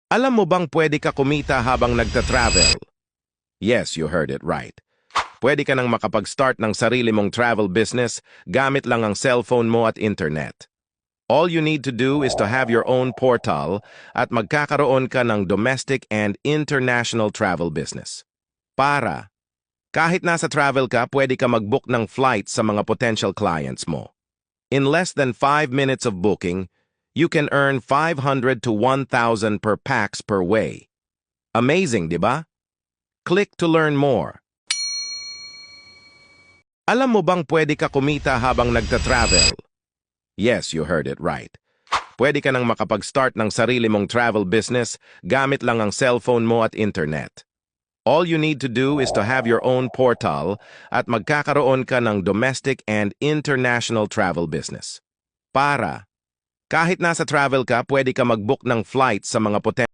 Alam mo bang pwede ka kumita habang nagta-travel? Yes, you heard it right. Pwede ka nang makapag-start ng sarili mong travel business gamit lang ang cellphone mo at internet. All you need to do is to have your own portal at magkakaroon ka ng domestic and international travel business. Para, kahit nasa travel ka, pwede ka mag-book ng flight sa mga potential clients mo. In less than 5 minutes of booking, you can earn 500 to 1,000 per pax per way. Amazing, di ba? Click to learn more. Alam mo bang pwede ka kumita habang nagta-travel? Yes, you heard it right. Pwede ka nang makapag-start ng sarili mong travel business gamit lang ang cellphone mo at internet. All you need to do is to have your own portal at magkakaroon ka ng domestic and international travel business. Para, kahit nasa travel ka, pwede ka mag-book ng flight sa mga potential